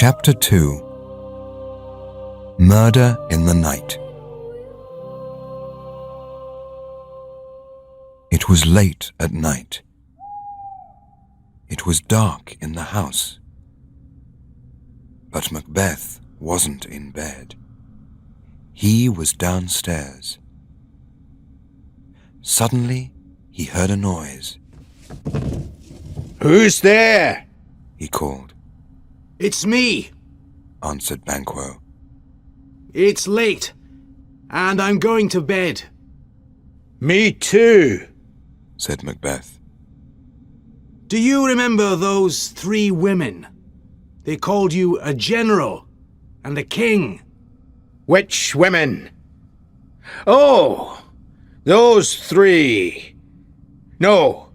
Chapter 2. Murder in the Night. It was late at night. It was dark in the house. But Macbeth wasn't in bed. He was downstairs. Suddenly, he heard a noise. "Who's there?" he called. "It's me," answered Banquo. "It's late, and I'm going to bed." "Me too," said Macbeth. "Do you remember those 3 women? They called you a general and a king." "Which women?" "Oh, those 3. No,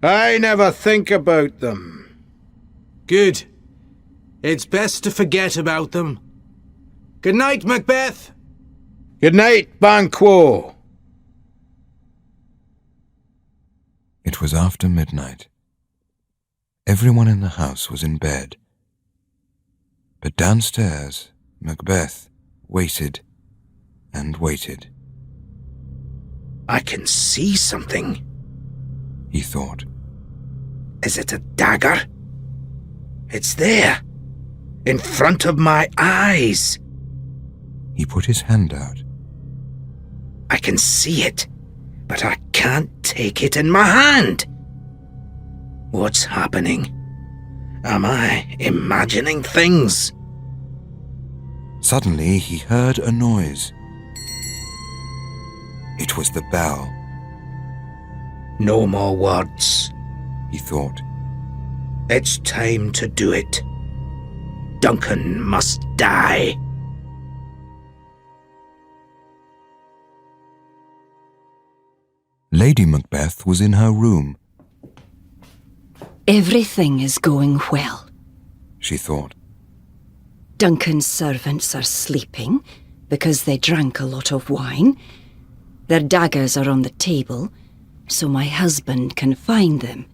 I never think about them." "Good. It's best to forget about them. Good night, Macbeth." "Good night, Banquo." It was after midnight. Everyone in the house was in bed. But downstairs, Macbeth waited and waited. "I can see something," he thought. "Is it a dagger? It's there, in front of my eyes." He put his hand out. "I can see it, but I can't take it in my hand. What's happening? Am I imagining things?" Suddenly he heard a noise. It was the bell. "No more words," he thought. "It's time to do it. Duncan must die." Lady Macbeth was in her room. Everything is going well, she thought. Duncan's servants are sleeping because they drank a lot of wine. Their daggers are on the table, so my husband can find them.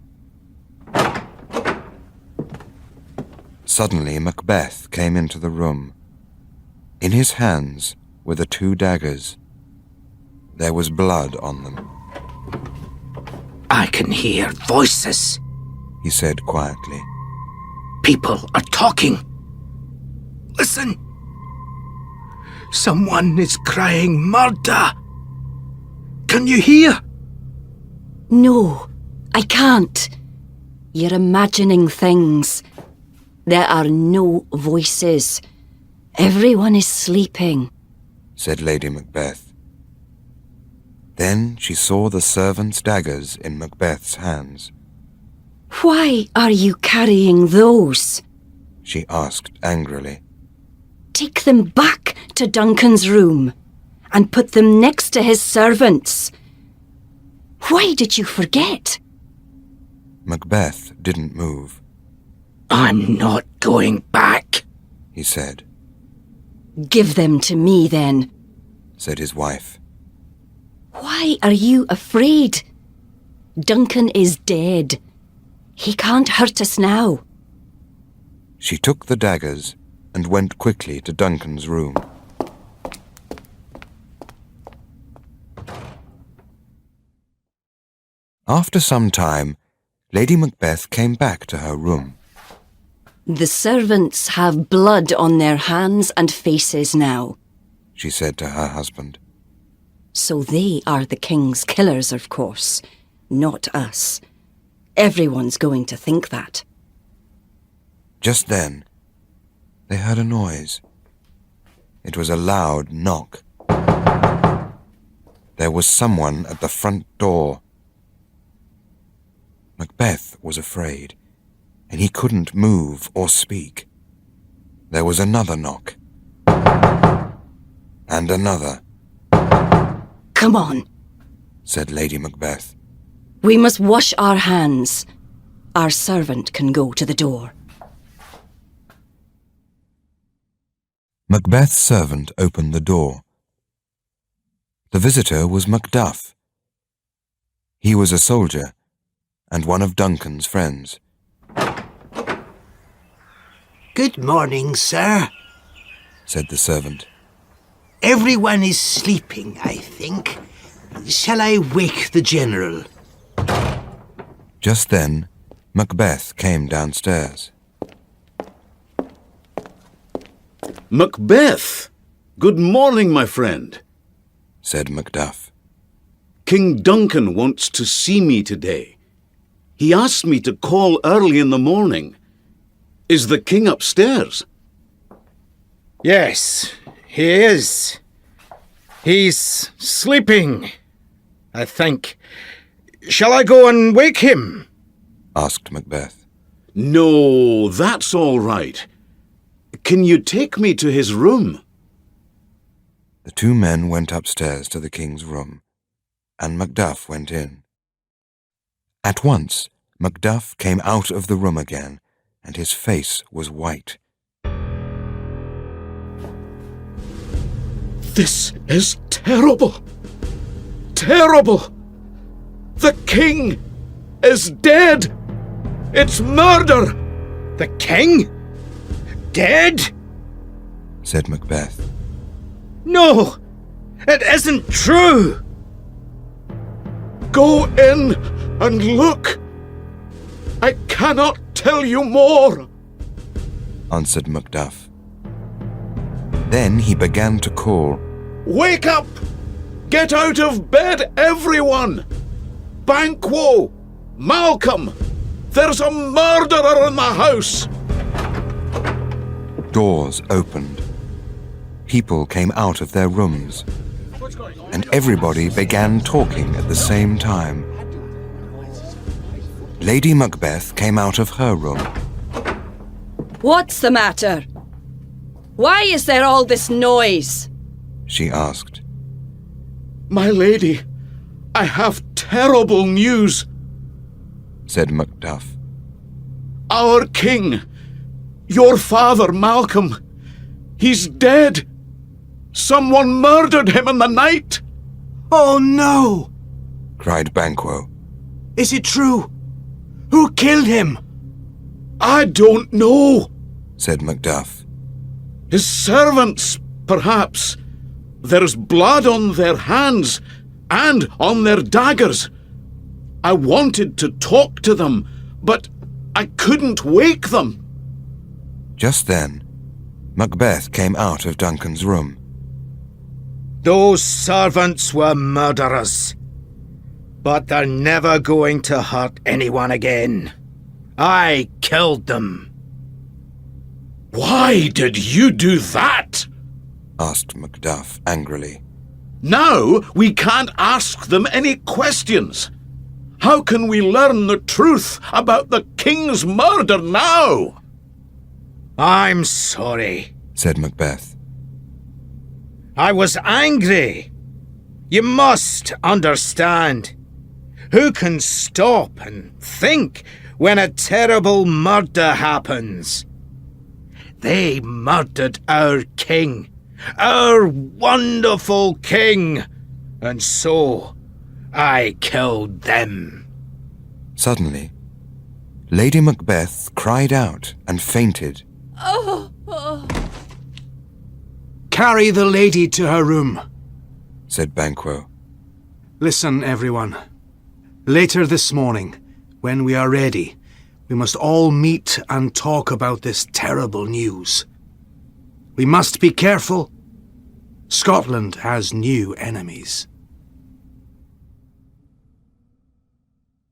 Suddenly Macbeth came into the room. In his hands were the 2 daggers. There was blood on them. "I can hear voices," he said quietly. "People are talking. Listen. Someone is crying murder. Can you hear?" No, I can't. You're imagining things. There are no voices. Everyone is sleeping, said Lady Macbeth. Then she saw the servants' daggers in Macbeth's hands. Why are you carrying those? She asked angrily. Take them back to Duncan's room and put them next to his servants. Why did you forget? Macbeth didn't move. "I'm not going back," he said. Give them to me then, said his wife. Why are you afraid? Duncan is dead. He can't hurt us now. She took the daggers and went quickly to Duncan's room. After some time, Lady Macbeth came back to her room. The servants have blood on their hands and faces now, she said to her husband. So they are the king's killers, of course, not us. Everyone's going to think that. Just then, they heard a noise. It was a loud knock. There was someone at the front door. Macbeth was afraid, and he couldn't move or speak. There was another knock. And another. Come on, said Lady Macbeth. We must wash our hands. Our servant can go to the door. Macbeth's servant opened the door. The visitor was Macduff. He was a soldier and one of Duncan's friends. Good morning, sir, said the servant. Everyone is sleeping, I think. Shall I wake the general? Just then, Macbeth came downstairs. Macbeth! Good morning, my friend, said Macduff. King Duncan wants to see me today. He asked me to call early in the morning. Is the king upstairs? Yes, he is. He's sleeping, I think. Shall I go and wake him? Asked Macbeth. No, that's all right. Can you take me to his room? The two men went upstairs to the king's room, and Macduff went in. At once, Macduff came out of the room again, and his face was white. This is terrible. Terrible. The king is dead. It's murder. The king? Dead? Said Macbeth. No, it isn't true. Go in and look. I cannot tell you more, answered Macduff. Then he began to call, Wake up! Get out of bed, everyone! Banquo! Malcolm! There's a murderer in the house! Doors opened. People came out of their rooms, and everybody began talking at the same time. Lady Macbeth came out of her room. What's the matter? Why is there all this noise? She asked. My lady, I have terrible news. Said Macduff. Our king, your father Malcolm, he's dead. Someone murdered him in the night. Oh no! Cried Banquo. Is it true? Who killed him? I don't know, said Macduff. His servants, perhaps. There's blood on their hands and on their daggers. I wanted to talk to them, but I couldn't wake them. Just then, Macbeth came out of Duncan's room. Those servants were murderers, but they're never going to hurt anyone again. I killed them. Why did you do that? Asked Macduff angrily. Now we can't ask them any questions. How can we learn the truth about the king's murder now? I'm sorry, said Macbeth. I was angry. You must understand. Who can stop and think when a terrible murder happens? They murdered our king, our wonderful king, and so I killed them. Suddenly, Lady Macbeth cried out and fainted. Carry the lady to her room, said Banquo. Listen, everyone. Later this morning, when we are ready, we must all meet and talk about this terrible news. We must be careful. Scotland has new enemies.